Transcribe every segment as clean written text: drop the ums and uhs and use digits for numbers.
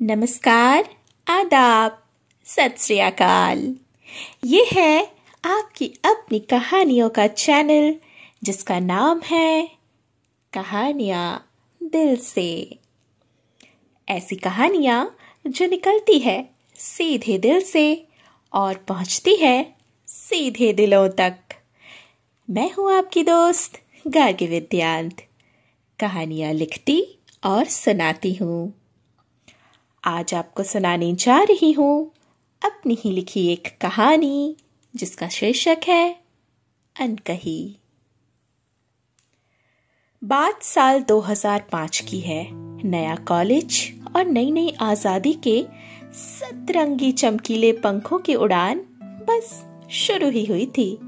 नमस्कार, आदाब, सत श्री अकाल। ये है आपकी अपनी कहानियों का चैनल जिसका नाम है कहानियाँ दिल से। ऐसी कहानियाँ जो निकलती है सीधे दिल से और पहुँचती है सीधे दिलों तक। मैं हूँ आपकी दोस्त गार्गी विद्यांत, कहानियाँ लिखती और सुनाती हूँ। आज आपको सुनाने जा रही हूँ अपनी ही लिखी एक कहानी जिसका शीर्षक है अनकही। बात साल 2005 की है। नया कॉलेज और नई नई आजादी के सतरंगी चमकीले पंखों की उड़ान बस शुरू ही हुई थी।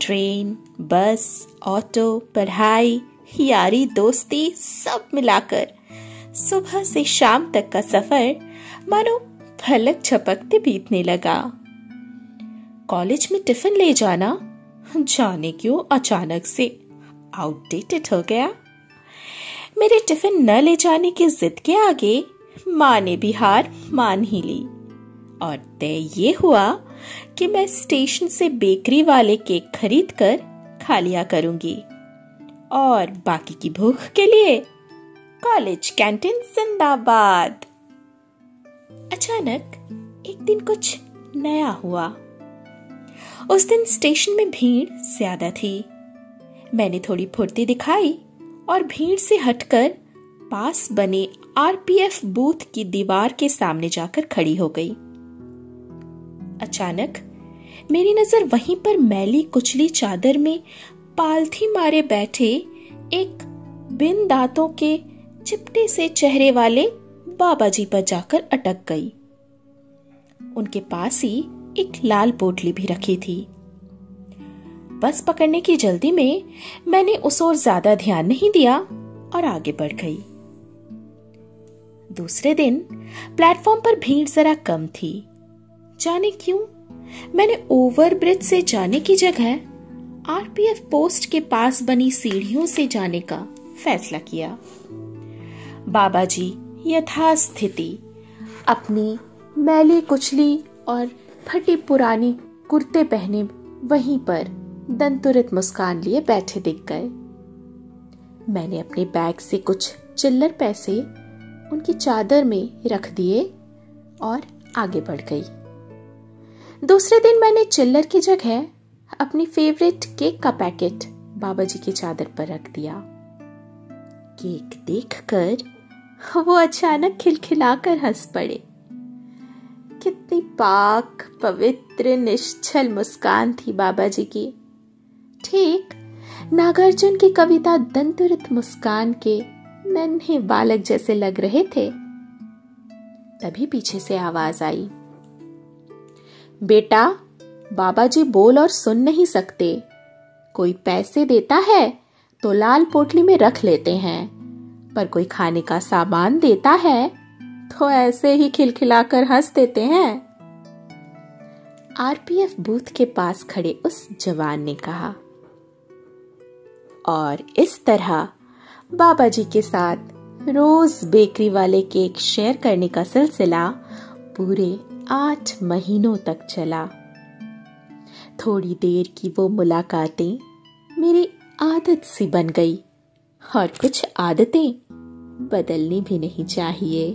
ट्रेन, बस, ऑटो, पढ़ाई, यारी, दोस्ती सब मिलाकर सुबह से शाम तक का सफर मानो पलक झपकते बीतने लगा। कॉलेज में टिफिन ले जाना जाने क्यों अचानक से आउटडेटेड हो गया। मेरे टिफिन न ले जाने की जिद के आगे माँ ने भी हार मान ही ली और तय ये हुआ कि मैं स्टेशन से बेकरी वाले केक खरीद कर खा लिया करूंगी और बाकी की भूख के लिए कॉलेज कैंटीन जिंदाबाद। अचानक एक दिन कुछ नया हुआ। उस दिन स्टेशन में भीड़ ज्यादा थी। मैंने थोड़ी फुर्ती दिखाई और भीड़ से हटकर पास बने आरपीएफ बूथ की दीवार के सामने जाकर खड़ी हो गई। अचानक मेरी नजर वहीं पर मैली कुचली चादर में पालथी मारे बैठे एक बिन दांतों के चिपटे से चेहरे वाले बाबा जी पर जाकर अटक गई। उनके पास ही एक लाल पोटली भी रखी थी। बस पकड़ने की जल्दी में मैंने उस ओर ज्यादा ध्यान नहीं दिया और आगे बढ़ गई। दूसरे दिन प्लेटफॉर्म पर भीड़ जरा कम थी। जाने क्यों मैंने ओवरब्रिज से जाने की जगह आरपीएफ पोस्ट के पास बनी सीढ़ियों से जाने का फैसला किया। बाबा जी यथास्थिति अपनी मैली कुचली और फटी पुरानी कुर्ते पहने वहीं पर दंतुरित मुस्कान लिए बैठे दिख गए। मैंने अपने बैग से कुछ चिल्लर पैसे उनकी चादर में रख दिए और आगे बढ़ गई। दूसरे दिन मैंने चिल्लर की जगह अपनी फेवरेट केक का पैकेट बाबा जी की चादर पर रख दिया। केक देखकर वो अचानक खिलखिलाकर हंस पड़े। कितनी पाक, पवित्र, निश्चल मुस्कान थी बाबा जी की। ठीक नागार्जुन की कविता दंतुरित मुस्कान के नन्हे बालक जैसे लग रहे थे। तभी पीछे से आवाज आई, बेटा, बाबा जी बोल और सुन नहीं सकते। कोई पैसे देता है तो लाल पोटली में रख लेते हैं, पर कोई खाने का सामान देता है तो ऐसे ही खिलखिलाकर हंस देते हैं। आरपीएफ बूथ के पास खड़े उस जवान ने कहा। और इस तरह बाबा जी के साथ रोज बेकरी वाले केक शेयर करने का सिलसिला पूरे 8 महीनों तक चला। थोड़ी देर की वो मुलाकातें मेरी आदत सी बन गई और कुछ आदतें बदलनी भी नहीं चाहिए।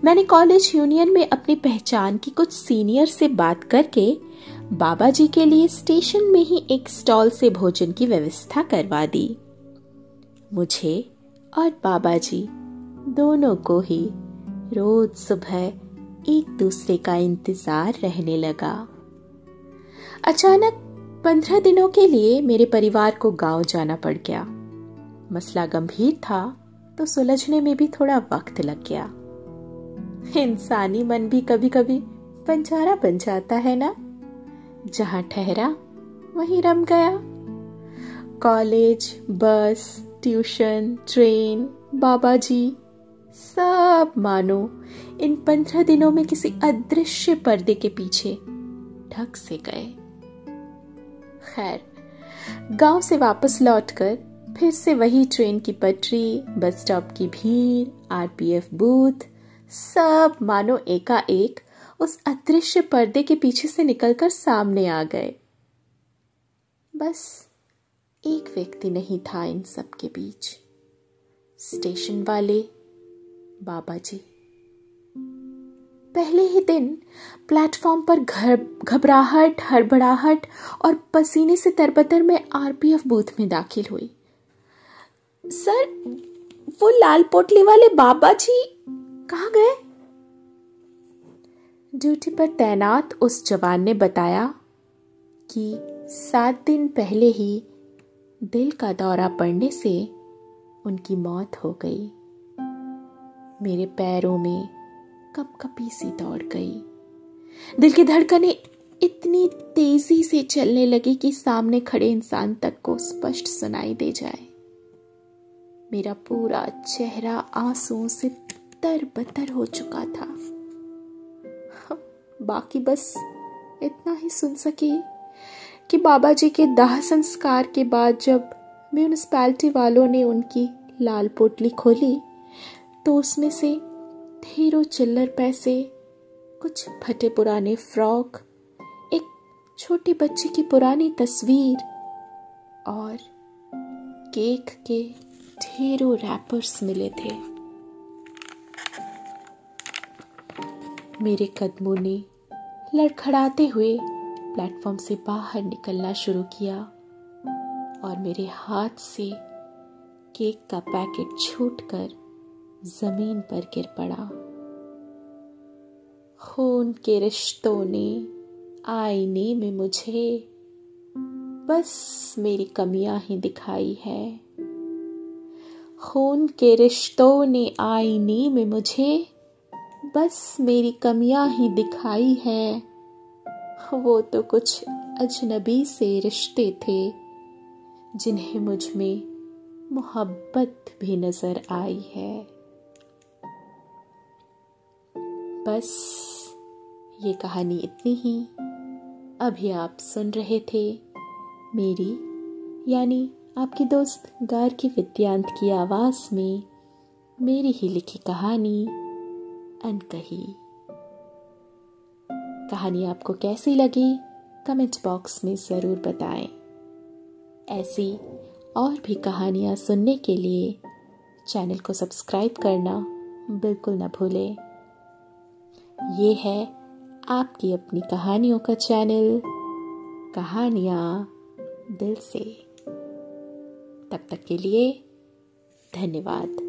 मैंने कॉलेज यूनियन में अपनी पहचान की कुछ सीनियर से बात करके बाबा जी के लिए स्टेशन में ही एक स्टॉल से भोजन की व्यवस्था करवा दी। मुझे और बाबा जी दोनों को ही रोज सुबह एक दूसरे का इंतजार रहने लगा। अचानक 15 दिनों के लिए मेरे परिवार को गांव जाना पड़ गया। मसला गंभीर था तो सुलझने में भी थोड़ा वक्त लग गया। इंसानी मन भी कभी कभी बंजारा बन जाता है ना। जहां ठहरा वहीं रम गया। कॉलेज, बस, ट्यूशन, ट्रेन, बाबा जी सब मानो इन 15 दिनों में किसी अदृश्य पर्दे के पीछे ढक से गए। खैर, गांव से वापस लौटकर फिर से वही ट्रेन की पटरी, बस स्टॉप की भीड़, आरपीएफ बूथ सब मानो एकाएक उस अदृश्य पर्दे के पीछे से निकलकर सामने आ गए। बस एक व्यक्ति नहीं था इन सब के बीच, स्टेशन वाले बाबा जी। पहले ही दिन प्लेटफॉर्म पर घबराहट, हड़बड़ाहट और पसीने से तरबतर में आरपीएफ बूथ में दाखिल हुई। सर, वो लाल पोटली वाले बाबा जी कहाँ गए? ड्यूटी पर तैनात उस जवान ने बताया कि 7 दिन पहले ही दिल का दौरा पड़ने से उनकी मौत हो गई। मेरे पैरों में कपकपी सी दौड़ गई। दिल की धड़कनें इतनी तेजी से चलने लगी कि सामने खड़े इंसान तक को स्पष्ट सुनाई दे जाए। मेरा पूरा चेहरा आंसुओं से तरबतर हो चुका था। बाकी बस इतना ही सुन सकी कि बाबा जी के दाह संस्कार के बाद जब म्यूनिसिपैलिटी वालों ने उनकी लाल पोटली खोली तो उसमें से ढेरों चिल्लर पैसे, कुछ फटे पुराने फ्रॉक, एक छोटी बच्ची की पुरानी तस्वीर और केक के ढेरों रैपर्स मिले थे। मेरे कदमों ने लड़खड़ाते हुए प्लेटफॉर्म से बाहर निकलना शुरू किया और मेरे हाथ से केक का पैकेट छूटकर जमीन पर गिर पड़ा। खून के रिश्तों ने आईने में मुझे बस मेरी कमियां ही दिखाई है। खून के रिश्तों ने आईने में मुझे बस मेरी कमियां ही दिखाई है। वो तो कुछ अजनबी से रिश्ते थे जिन्हें मुझ में मोहब्बत भी नजर आई है। बस ये कहानी इतनी ही। अभी आप सुन रहे थे मेरी यानी आपकी दोस्त गार्गी विद्यांत की आवाज में मेरी ही लिखी कहानी अनकही। कहानी आपको कैसी लगी कमेंट बॉक्स में जरूर बताएं। ऐसी और भी कहानियां सुनने के लिए चैनल को सब्सक्राइब करना बिल्कुल न भूलें। ये है आपकी अपनी कहानियों का चैनल, कहानियां दिल से। तब तक के लिए धन्यवाद।